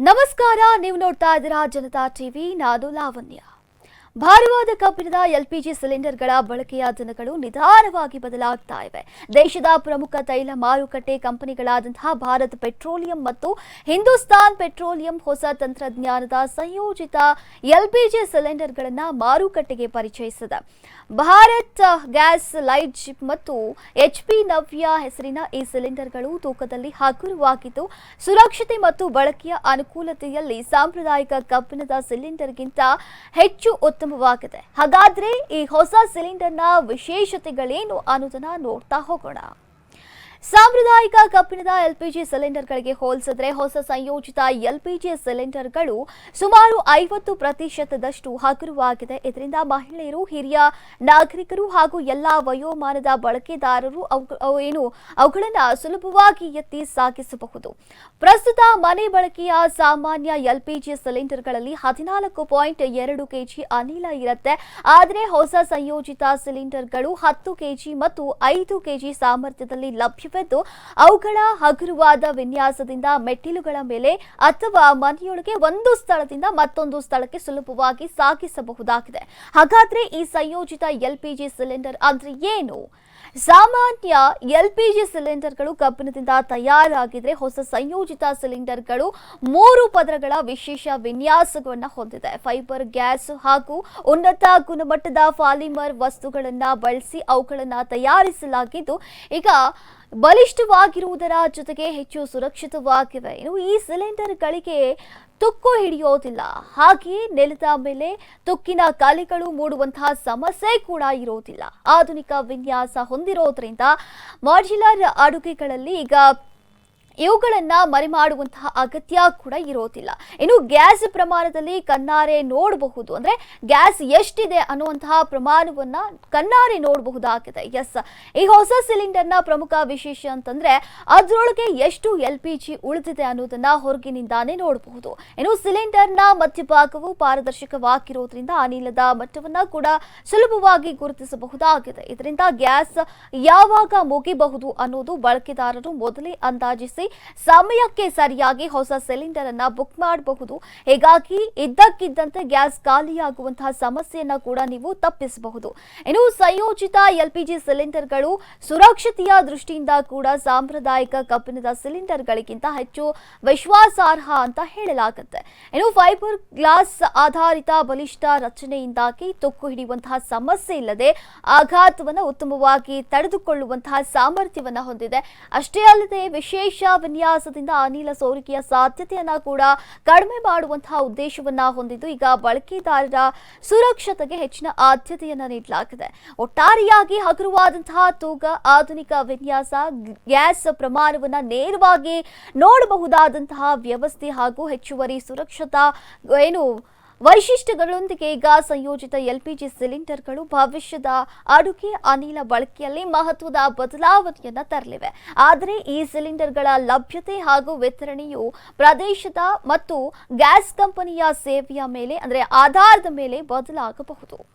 ನಮಸ್ಕಾರ, ನೀವು ನೋಡ್ತಾ ಇದ್ದೀರಾ ಜನತಾ ಟಿವಿ. ನಾನು ಲಾವಣ್ಯ. ಭಾರವಾದ ಕಬ್ಬಿಣದ ಎಲ್ಪಿಜಿ ಸಿಲಿಂಡರ್ಗಳ ಬಳಕೆಯ ದಿನಗಳು ನಿಧಾನವಾಗಿ ಬದಲಾಗ್ತಾ ಇವೆ. ದೇಶದ ಪ್ರಮುಖ ತೈಲ ಮಾರುಕಟ್ಟೆ ಕಂಪನಿಗಳಾದಂತಹ ಭಾರತ್ ಪೆಟ್ರೋಲಿಯಂ ಮತ್ತು ಹಿಂದೂಸ್ತಾನ್ ಪೆಟ್ರೋಲಿಯಂ ಹೊಸ ತಂತ್ರಜ್ಞಾನದ ಸಂಯೋಜಿತ ಎಲ್ಪಿಜಿ ಸಿಲಿಂಡರ್ಗಳನ್ನು ಮಾರುಕಟ್ಟೆಗೆ ಪರಿಚಯಿಸಿದೆ. ಭಾರತ್ ಗ್ಯಾಸ್ ಲೈಟ್ ಮತ್ತು HP ನವ್ಯ ಹೆಸರಿನ ಈ ಸಿಲಿಂಡರ್ಗಳು ತೂಕದಲ್ಲಿ ಹಗುರವಾಗಿದ್ದು ಸುರಕ್ಷತೆ ಮತ್ತು ಬಳಕೆಯ ಅನುಕೂಲತೆಯಲ್ಲಿ ಸಾಂಪ್ರದಾಯಿಕ ಕಬ್ಬಿಣದ ಸಿಲಿಂಡರ್ಗಿಂತ ಹೆಚ್ಚು ಉತ್ತಮವಾಗಿದೆ. ಹಾಗಾದ್ರೆ ಈ ಹೊಸ ಸಿಲಿಂಡರ್ನ ವಿಶೇಷತೆಗಳೇನು ಅನ್ನೋದನ್ನ ನೋಡ್ತಾ ಹೋಗೋಣ. ಸಾಂಪ್ರದಾಯಿಕ ಕಬ್ಬಿಣದ ಎಲ್ಪಿಜಿ ಸಿಲಿಂಡರ್ಗಳಿಗೆ ಹೋಲಿಸಿದ್ರೆ ಹೊಸ ಸಂಯೋಜಿತ ಎಲ್ಪಿಜಿ ಸಿಲಿಂಡರ್ಗಳು ಸುಮಾರು 50% ಹಗುರವಾಗಿದೆ. ಇದರಿಂದ ಮಹಿಳೆಯರು, ಹಿರಿಯ ನಾಗರಿಕರು ಹಾಗೂ ಎಲ್ಲಾ ವಯೋಮಾನದ ಬಳಕೆದಾರರು ಅವುಗಳನ್ನು ಸುಲಭವಾಗಿ ಎತ್ತಿ ಸಾಗಿಸಬಹುದು. ಪ್ರಸ್ತುತ ಮನೆ ಬಳಕೆಯ ಸಾಮಾನ್ಯ ಎಲ್ಪಿಜಿ ಸಿಲಿಂಡರ್ಗಳಲ್ಲಿ 14.2 kg ಅನಿಲ ಇರುತ್ತೆ. ಆದರೆ ಹೊಸ ಸಂಯೋಜಿತ ಸಿಲಿಂಡರ್ಗಳು 10 kg ಮತ್ತು 5 kg ಸಾಮರ್ಥ್ಯದಲ್ಲಿ ಲಭ್ಯ. ಅವುಗಳ ಹಗುರವಾದ ವಿನ್ಯಾಸದಿಂದ ಮೆಟ್ಟಿಲುಗಳ ಮೇಲೆ ಅಥವಾ ಮನೆಯೊಳಗೆ ಒಂದು ಸ್ಥಳದಿಂದ ಮತ್ತೊಂದು ಸ್ಥಳಕ್ಕೆ ಸುಲಭವಾಗಿ ಸಾಗಿಸಬಹುದಾಗಿದೆ. ಹಾಗಾದ್ರೆ ಈ ಸಂಯೋಜಿತ ಎಲ್ಪಿಜಿ ಸಿಲಿಂಡರ್ ಅಂದ್ರೆ ಏನು? ಸಾಮಾನ್ಯ ಎಲ್ಪಿಜಿ ಸಿಲಿಂಡರ್ಗಳು ಕಬ್ಬಿಣದಿಂದ ತಯಾರಾಗಿದ್ರೆ ಹೊಸ ಸಂಯೋಜಿತ ಸಿಲಿಂಡರ್ಗಳು 3 ಪದರಗಳ ವಿಶೇಷ ವಿನ್ಯಾಸವನ್ನು ಹೊಂದಿದೆ. ಫೈಬರ್ ಗ್ಯಾಸ್ ಹಾಗೂ ಉನ್ನತ ಗುಣಮಟ್ಟದ ಪಾಲಿಮರ್ ವಸ್ತುಗಳನ್ನು ಬಳಸಿ ಅವುಗಳನ್ನು ತಯಾರಿಸಲಾಗಿದ್ದು ಈಗ ಬಲಿಷ್ಠವಾಗಿರುವುದರ ಜೊತೆಗೆ ಹೆಚ್ಚು ಸುರಕ್ಷಿತವಾಗಿವೆ. ಇನ್ನು ಈ ಸಿಲಿಂಡರ್ಗಳಿಗೆ ತುಕ್ಕು ಹಿಡಿಯೋದಿಲ್ಲ, ಹಾಗೆಯೇ ನೆಲದ ಮೇಲೆ ತುಕ್ಕಿನ ಕಲೆಗಳು ಮೂಡುವಂತಹ ಸಮಸ್ಯೆ ಕೂಡ ಇರೋದಿಲ್ಲ. ಆಧುನಿಕ ವಿನ್ಯಾಸ ಹೊಂದಿರೋದ್ರಿಂದ ಮಾಡ್ಯುಲರ್ ಅಡುಗೆಗಳಲ್ಲಿ ಈಗ ಇವುಗಳನ್ನ ಮರೆಮಾಡುವಂತಹ ಅಗತ್ಯ ಕೂಡ ಇರೋದಿಲ್ಲ. ಇನ್ನು ಗ್ಯಾಸ್ ಪ್ರಮಾಣದಲ್ಲಿ ಕಣ್ಣಾರೆ ನೋಡಬಹುದು, ಅಂದ್ರೆ ಗ್ಯಾಸ್ ಎಷ್ಟಿದೆ ಅನ್ನುವಂತಹ ಪ್ರಮಾಣವನ್ನ ಕಣ್ಣಾರೆ ನೋಡಬಹುದಾಗಿದೆ. ಈ ಹೊಸ ಸಿಲಿಂಡರ್ನ ಪ್ರಮುಖ ವಿಶೇಷ ಅಂತಂದ್ರೆ ಅದರೊಳಗೆ ಎಷ್ಟು LPG ಉಳಿದಿದೆ ಅನ್ನೋದನ್ನ ಹೊರಗಿನಿಂದಾನೇ ನೋಡಬಹುದು. ಇನ್ನು ಸಿಲಿಂಡರ್ನ ಮಧ್ಯಭಾಗವು ಪಾರದರ್ಶಕವಾಗಿರೋದ್ರಿಂದ ಅನಿಲದ ಮಟ್ಟವನ್ನ ಕೂಡ ಸುಲಭವಾಗಿ ಗುರುತಿಸಬಹುದಾಗಿದೆ. ಇದರಿಂದ ಗ್ಯಾಸ್ ಯಾವಾಗ ಮುಗಿಬಹುದು ಅನ್ನೋದು ಬಳಕೆದಾರರು ಮೊದಲೇ ಅಂದಾಜಿಸಿ ಸಮಯಕ್ಕೆ ಸರಿಯಾಗಿ ಹೊಸ ಸಿಲಿಂಡರ್ ಅನ್ನ ಬುಕ್ ಮಾಡಬಹುದು. ಹೀಗಾಗಿ ಇದ್ದಕ್ಕಿದ್ದಂತೆ ಗ್ಯಾಸ್ ಖಾಲಿಯಾಗುವಂತಹ ಸಮಸ್ಯೆಯನ್ನ ಕೂಡ ನೀವು ತಪ್ಪಿಸಬಹುದು. ಇನ್ನು ಸಂಯೋಜಿತ LPG ಸಿಲಿಂಡರ್ಗಳು ಸುರಕ್ಷತೆಯ ದೃಷ್ಟಿಯಿಂದ ಕೂಡ ಸಾಂಪ್ರದಾಯಿಕ ಕಬ್ಬಿಣದ ಸಿಲಿಂಡರ್ಗಳಿಗಿಂತ ಹೆಚ್ಚು ವಿಶ್ವಾಸಾರ್ಹ ಅಂತ ಹೇಳಲಾಗುತ್ತೆ. ಇನ್ನು ಫೈಬರ್ ಗ್ಲಾಸ್ ಆಧಾರಿತ ಬಲಿಷ್ಠ ರಚನೆಯಿಂದಾಗಿ ತುಕ್ಕು ಹಿಡಿಯುವಂತಹ ಸಮಸ್ಯೆ ಇಲ್ಲದೆ ಆಘಾತವನ್ನು ಉತ್ತಮವಾಗಿ ತಡೆದುಕೊಳ್ಳುವಂತಹ ಸಾಮರ್ಥ್ಯವನ್ನು ಹೊಂದಿದೆ. ಅಷ್ಟೇ ಅಲ್ಲದೆ ವಿಶೇಷ ವಿನ್ಯಾಸದಿಂದ ಅನಿಲ ಸೋರಿಕೆಯ ಸಾಧ್ಯತೆಯನ್ನ ಕೂಡ ಕಡಿಮೆ ಮಾಡುವಂತಹ ಉದ್ದೇಶವನ್ನ ಹೊಂದಿದ್ದು ಈಗ ಬಳಕೆದಾರರ ಸುರಕ್ಷತೆಗೆ ಹೆಚ್ಚಿನ ಆದ್ಯತೆಯನ್ನ ನೀಡಲಾಗಿದೆ. ಒಟ್ಟಾರೆಯಾಗಿ ಹಗುರವಾದಂತಹ ತೂಕ, ಆಧುನಿಕ ವಿನ್ಯಾಸ, ಗ್ಯಾಸ್ ಪ್ರಮಾಣವನ್ನ ನೇರವಾಗಿ ನೋಡಬಹುದಾದಂತಹ ವ್ಯವಸ್ಥೆ ಹಾಗೂ ಹೆಚ್ಚುವರಿ ಸುರಕ್ಷತಾ ವೈಶಿಷ್ಟ್ಯಗಳೊಂದಿಗೆ ಈಗ ಸಂಯೋಜಿತ LPG ಸಿಲಿಂಡರ್ಗಳು ಭವಿಷ್ಯದ ಅಡುಗೆ ಅನಿಲ ಬಳಕೆಯಲ್ಲಿ ಮಹತ್ವದ ಬದಲಾವಣೆಯನ್ನ ತರಲಿವೆ. ಆದರೆ ಈ ಸಿಲಿಂಡರ್ಗಳ ಲಭ್ಯತೆ ಹಾಗೂ ವಿತರಣೆಯು ಪ್ರದೇಶದ ಮತ್ತು ಗ್ಯಾಸ್ ಕಂಪನಿಯ ಸೇವೆಯ ಮೇಲೆ, ಅಂದ್ರೆ ಆಧಾರದ ಮೇಲೆ ಬದಲಾಗಬಹುದು.